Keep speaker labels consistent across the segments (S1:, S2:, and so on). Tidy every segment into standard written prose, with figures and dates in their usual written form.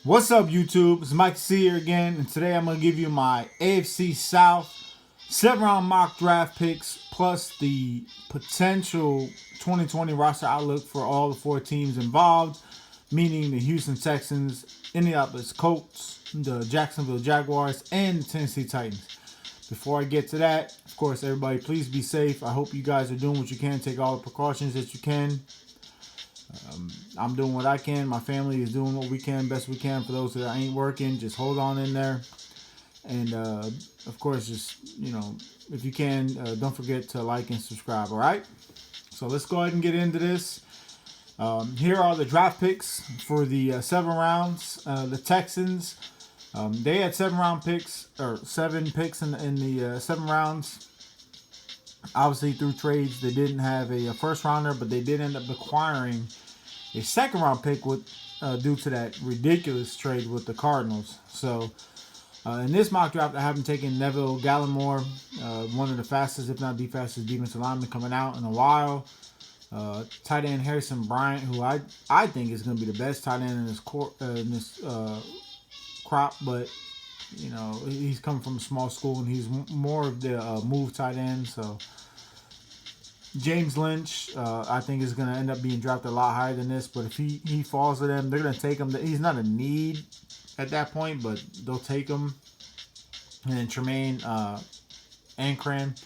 S1: What's up, YouTube? It's Mike C here again, and today I'm going to give you my AFC South 7-round mock draft picks plus the potential 2020 roster outlook for all the four teams involved, meaning the Houston Texans, Indianapolis Colts, the Jacksonville Jaguars, and the Tennessee Titans. Before I get to that, of course, everybody, please be safe. I hope you guys are doing what you can, take all the precautions that you can. I'm doing what I can. My family is doing what we can, best we can. For those that ain't working, just hold on in there. And of course, just if you can, don't forget to like and subscribe. All right. So let's go ahead and get into this. Here are the draft picks for the 7 rounds. The Texans, they had 7 picks in the 7 rounds. Obviously, through trades, they didn't have a first rounder, but they did end up acquiring a 2nd-round pick with due to that ridiculous trade with the Cardinals. So, in this mock draft, I have them taking Neville Gallimore, one of the fastest, if not the fastest, defensive lineman coming out in a while. Tight end Harrison Bryant, who I think is going to be the best tight end in this crop, but he's coming from a small school and he's more of the move tight end. So James Lynch, I think is going to end up being drafted a lot higher than this. But if he falls to them, they're going to take him. He's not a need at that point, but they'll take him. And then Tremaine Ankran,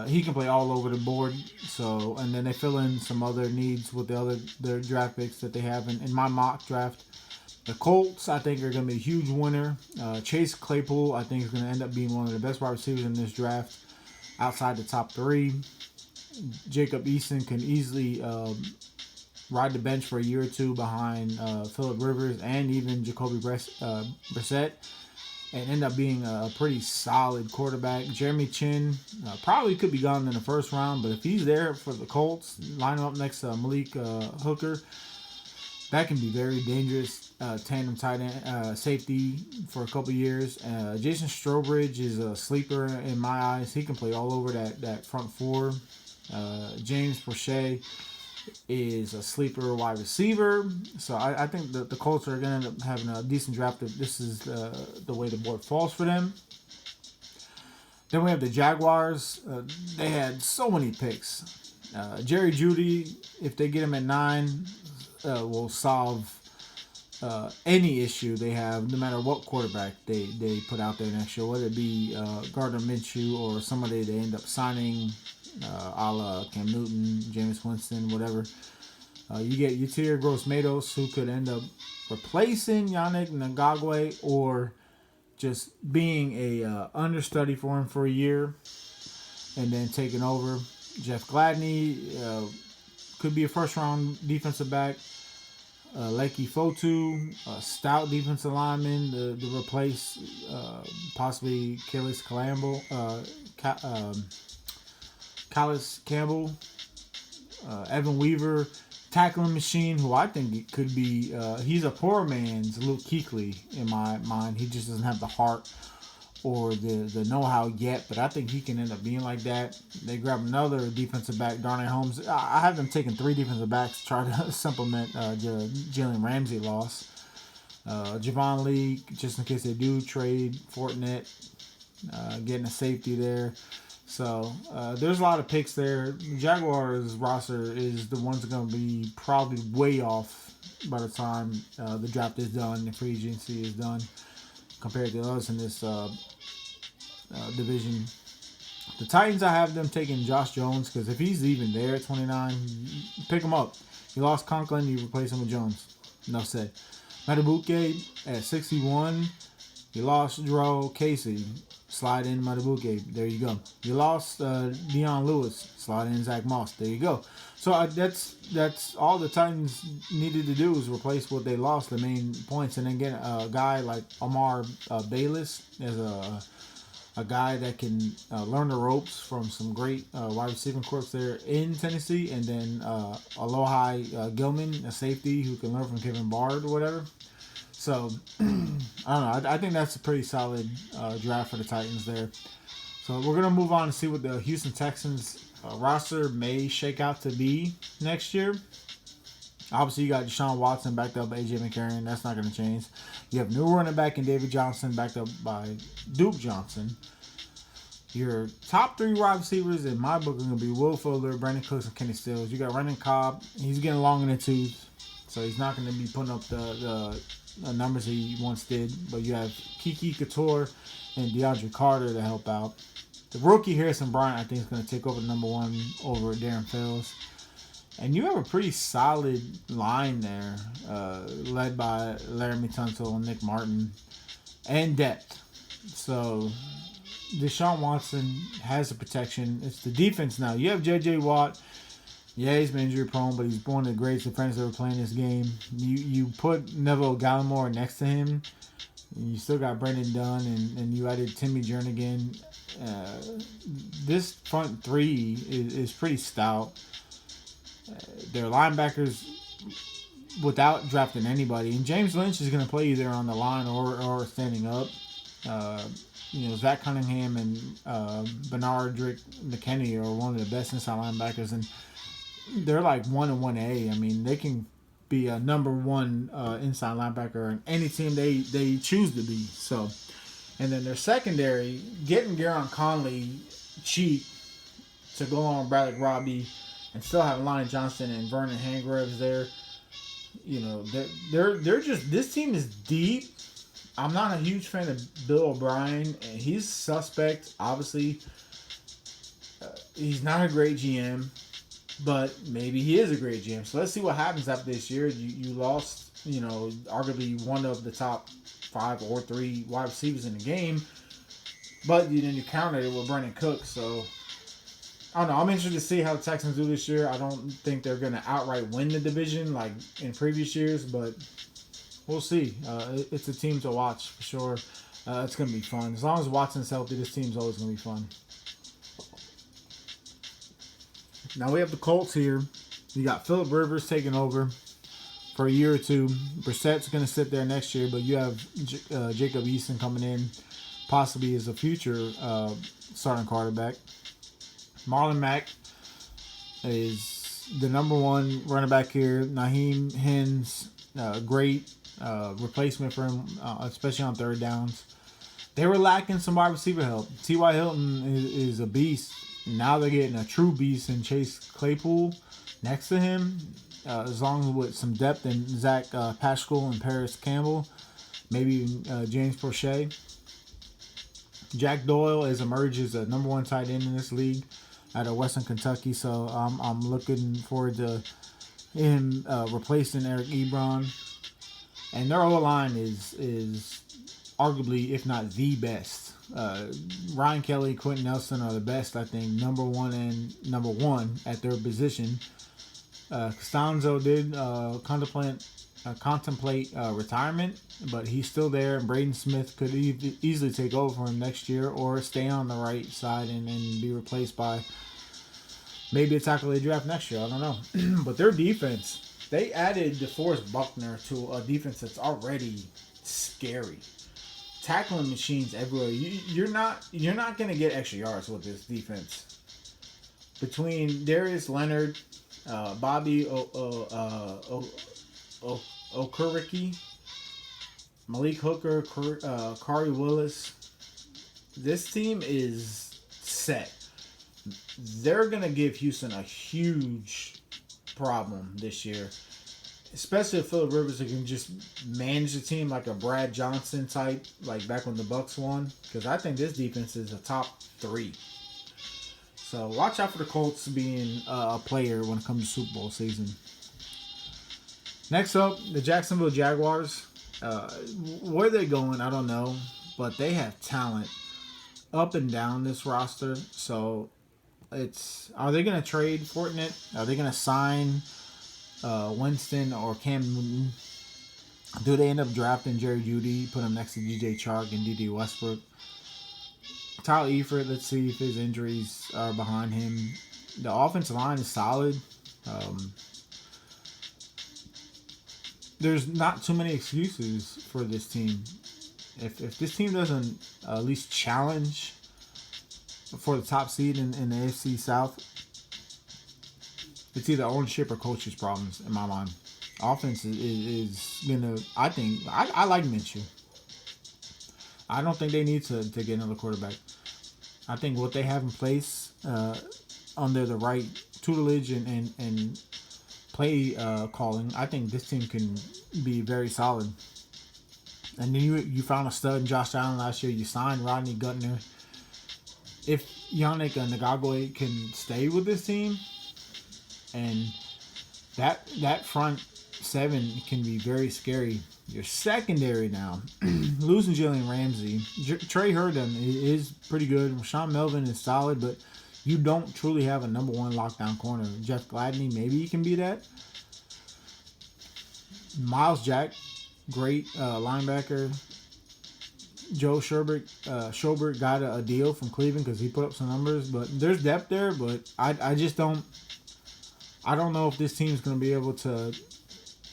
S1: he can play all over the board. So, and then they fill in some other needs with their draft picks that they have in my mock draft. The Colts, I think, are going to be a huge winner. Chase Claypool, I think, is going to end up being one of the best wide receivers in this draft outside the top 3. Jacob Eason can easily ride the bench for a year or two behind Phillip Rivers and even Jacoby Brissett and end up being a pretty solid quarterback. Jeremy Chin probably could be gone in the 1st round, but if he's there for the Colts, line him up next to Malik Hooker, that can be very dangerous tandem tight end safety for a couple years. Jason Strowbridge is a sleeper in my eyes. He can play all over that front 4. James Prochet is a sleeper wide receiver. So I think that the Colts are going to end up having a decent draft if this is the way the board falls for them. Then we have the Jaguars. They had so many picks. Jerry Jeudy, if they get him at 9, will solve any issue they have, no matter what quarterback they put out there next year, whether it be Gardner Minshew or somebody they end up signing, a la Cam Newton, Jameis Winston, whatever. You get Yetur Gross-Matos, who could end up replacing Yannick Ngakoue or just being a understudy for him for a year and then taking over. Jeff Gladney could be a 1st-round defensive back. Leki Fotu, a stout defensive lineman to replace possibly Calais Campbell. Evan Weaver, tackling machine, who I think could be, he's a poor man's Luke Kuechly in my mind. He just doesn't have the heart or the know-how yet, but I think he can end up being like that. They grab another defensive back, Darnay Holmes. I have them taking 3 defensive backs to try to supplement Jalen Ramsey loss. Javon Lee, just in case they do trade Fortinet, getting a safety there. So there's a lot of picks there. The Jaguars roster is the ones that are going to be probably way off by the time the draft is done, the free agency is done, compared to others in this division. The Titans, I have them taking Josh Jones because if he's even there at 29, pick him up. You lost Conklin, you replace him with Jones. Enough said. Matabuke at 61, you lost Drew Casey. Slide in Matabuke. There you go. You lost Dion Lewis. Slide in Zach Moss. There you go. So that's all the Titans needed to do is replace what they lost, the main points, and then get a guy like Amar Bayless as a guy that can learn the ropes from some great wide receiving corps there in Tennessee, and then Alohi Gilman, a safety who can learn from Kevin Bard or whatever. So, I don't know. I think that's a pretty solid draft for the Titans there. So, we're going to move on and see what the Houston Texans roster may shake out to be next year. Obviously, you got Deshaun Watson backed up by A.J. McCarron. That's not going to change. You have new running back in David Johnson backed up by Duke Johnson. Your top 3 wide receivers in my book are going to be Will Fuller, Brandon Cooks, and Kenny Stills. You got Running Cobb. He's getting long in the tooth, so he's not going to be putting up the numbers he once did. But you have Kiki Couture and DeAndre Carter to help out. The rookie Harrison Bryant, I think, is going to take over the number 1 over Darren Fells. And you have a pretty solid line there, led by Laramie Tunsil and Nick Martin, and depth. So Deshaun Watson has the protection. It's the defense now. You have J.J. Watt. Yeah, he's been injury prone, but he's one of the greatest defenders ever playing this game. You put Neville Gallimore next to him. And you still got Brendan Dunn, and you added Timmy Jernigan. This front 3 is pretty stout. Their linebackers without drafting anybody. And James Lynch is going to play either on the line or standing up. Zach Cunningham and Bernardrick McKinney are one of the best inside linebackers. And they're like 1 and 1A. I mean, they can be a number 1 inside linebacker in any team they choose to be. So, and then their secondary, getting Garon Conley cheap to go on Bradley Robbie and still have Lonnie Johnson and Vernon Hargreaves there. They're just, this team is deep. I'm not a huge fan of Bill O'Brien, and he's suspect. Obviously, he's not a great GM, but maybe he is a great GM. So let's see what happens after this year. You lost, arguably one of the top 5 or 3 wide receivers in the game, but you countered it with Brandon Cooks. So I don't know. I'm interested to see how the Texans do this year. I don't think they're going to outright win the division like in previous years, but we'll see. It's a team to watch for sure. It's going to be fun. As long as Watson's healthy, this team's always going to be fun. Now we have the Colts here. You got Phillip Rivers taking over for a year or 2. Brissett's going to sit there next year, but you have Jacob Eason coming in possibly as a future starting quarterback. Marlon Mack is the number 1 running back here. Naheem Hines, great replacement for him, especially on third downs. They were lacking some wide receiver help. T.Y. Hilton is a beast. Now they're getting a true beast in Chase Claypool next to him, as long as with some depth in Zach Pascal and Paris Campbell, maybe even James Prochet. Jack Doyle has emerged as a number 1 tight end in this league out of Western Kentucky, so I'm looking forward to him replacing Eric Ebron. And their O-line is arguably, if not the best. Ryan Kelly, Quentin Nelson are the best, I think, number 1 and number 1 at their position. Costanzo did contemplate retirement, but he's still there. And Braden Smith could easily take over for him next year or stay on the right side and be replaced by maybe a tackle they draft next year. I don't know. But their defense, they added DeForest Buckner to a defense that's already scary. Tackling machines everywhere. You're not going to get extra yards with this defense. Between Darius Leonard, Bobby Okereke, Malik Hooker, Kari Willis, this team is set. They're going to give Houston a huge problem this year. Especially if Phillip Rivers can just manage the team like a Brad Johnson type, like back when the Bucs won. Because I think this defense is a top 3. So watch out for the Colts being a player when it comes to Super Bowl season. Next up, the Jacksonville Jaguars. Where they're going, I don't know. But they have talent up and down this roster. So are they going to trade Fortnite? Are they going to sign Winston or Cam Newton? Do they end up drafting Jerry Jeudy, put him next to DJ Chark and D.D. Westbrook? Tyler Eifert, let's see if his injuries are behind him. The offensive line is solid. There's not too many excuses for this team. If this team doesn't at least challenge for the top seed in the AFC South, it's either ownership or coaches' problems in my mind. offense is gonna. I like Minshew. I don't think they need to get another quarterback. I think what they have in place under the right tutelage and play calling, I think this team can be very solid. And then you found a stud in Josh Allen last year. You signed Rodney Gutner. If Yannick Ngakwe can stay with this team, and that front seven can be very scary. Your secondary now, losing Jalen Ramsey, Trey Herndon is pretty good. Rashawn Melvin is solid, but you don't truly have a number one lockdown corner. Jeff Gladney, maybe he can be that. Miles Jack, great linebacker. Joe Schobert got a deal from Cleveland because he put up some numbers, but there's depth there. But I just don't. I don't know if this team's going to be able to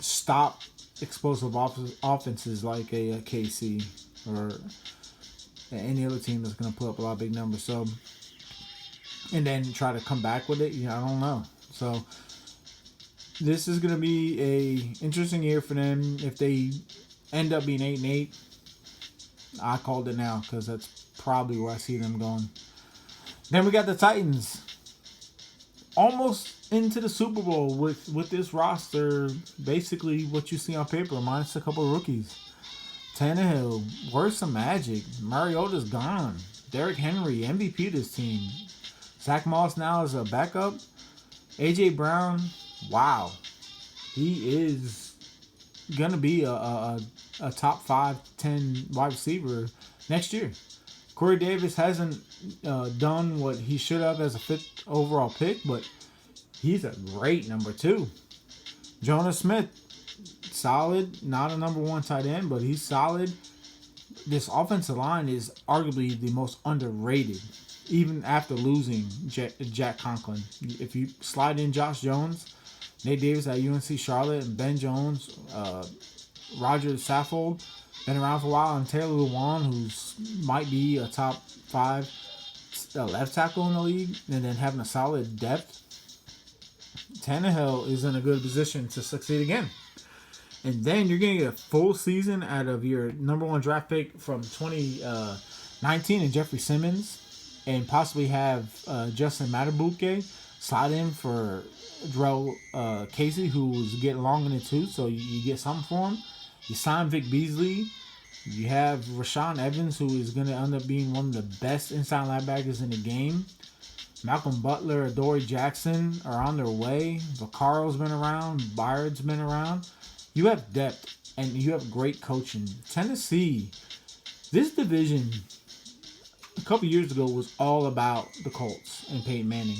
S1: stop explosive offenses like a KC or any other team that's going to put up a lot of big numbers. So, and then try to come back with it. I don't know. So, this is going to be a interesting year for them. If they end up being 8-8, I called it now because that's probably where I see them going. Then we got the Titans. Almost into the Super Bowl with this roster, basically what you see on paper, minus a couple of rookies. Tannehill, where's some magic? Mariota's gone. Derrick Henry, MVP of this team. Zach Moss now is a backup. A.J. Brown, wow. He is going to be a top 5-10 wide receiver next year. Corey Davis hasn't done what he should have as a 5th overall pick, but he's a great number 2. Jonas Smith, solid. Not a number 1 tight end, but he's solid. This offensive line is arguably the most underrated, even after losing Jack Conklin. If you slide in Josh Jones, Nate Davis at UNC Charlotte, and Ben Jones, Roger Saffold, been around for a while, and Taylor Lewan, who's might be a top 5 left tackle in the league, and then having a solid depth, Tannehill is in a good position to succeed again. And then you're going to get a full season out of your number 1 draft pick from 2019 and Jeffrey Simmons, and possibly have Justin Matabuke slide in for Drell Casey, who's getting long in it too, so you get something for him. You sign Vic Beasley. You have Rashaan Evans, who is going to end up being one of the best inside linebackers in the game. Malcolm Butler, Adoree Jackson are on their way. Vaccaro's been around. Byard's been around. You have depth, and you have great coaching. Tennessee, this division a couple years ago was all about the Colts and Peyton Manning.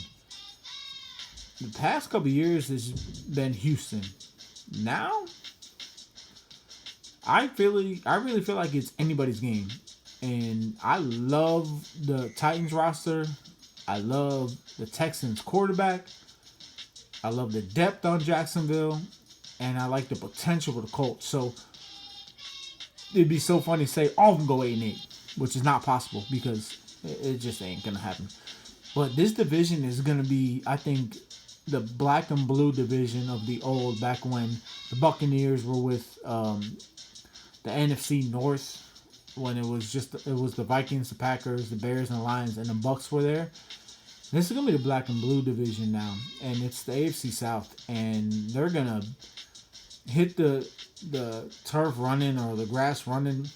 S1: The past couple years has been Houston. Now, I really feel like it's anybody's game. And I love the Titans roster. I love the Texans quarterback. I love the depth on Jacksonville. And I like the potential for the Colts. So, it'd be so funny to say all of them go 8-8, which is not possible because it just ain't going to happen. But this division is going to be, I think, the black and blue division of the old, back when the Buccaneers were with the NFC North, when it was the Vikings, the Packers, the Bears, and the Lions, and the Bucs were there. This is going to be the black and blue division now, and it's the AFC South, and they're going to hit the turf running or the grass running,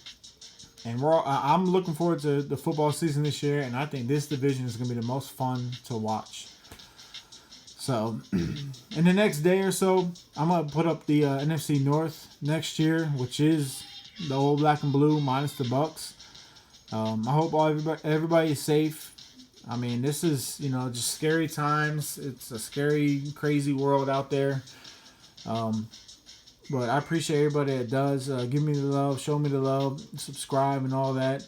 S1: and I'm looking forward to the football season this year, and I think this division is going to be the most fun to watch. So, in the next day or so, I'm going to put up the NFC North next year, which is the old black and blue minus the Bucs. I hope everybody is safe. I mean, this is, just scary times. It's a scary, crazy world out there. But I appreciate everybody that does. Give me the love, show me the love, subscribe and all that.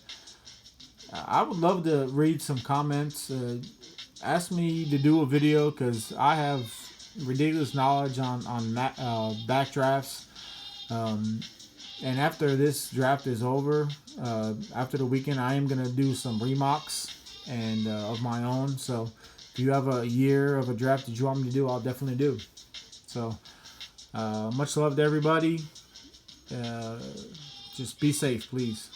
S1: I would love to read some comments. Ask me to do a video because I have ridiculous knowledge on back drafts. And after this draft is over, after the weekend, I am going to do some remocks and of my own. So if you have a year of a draft that you want me to do, I'll definitely do. So Much love to everybody. Just be safe, please.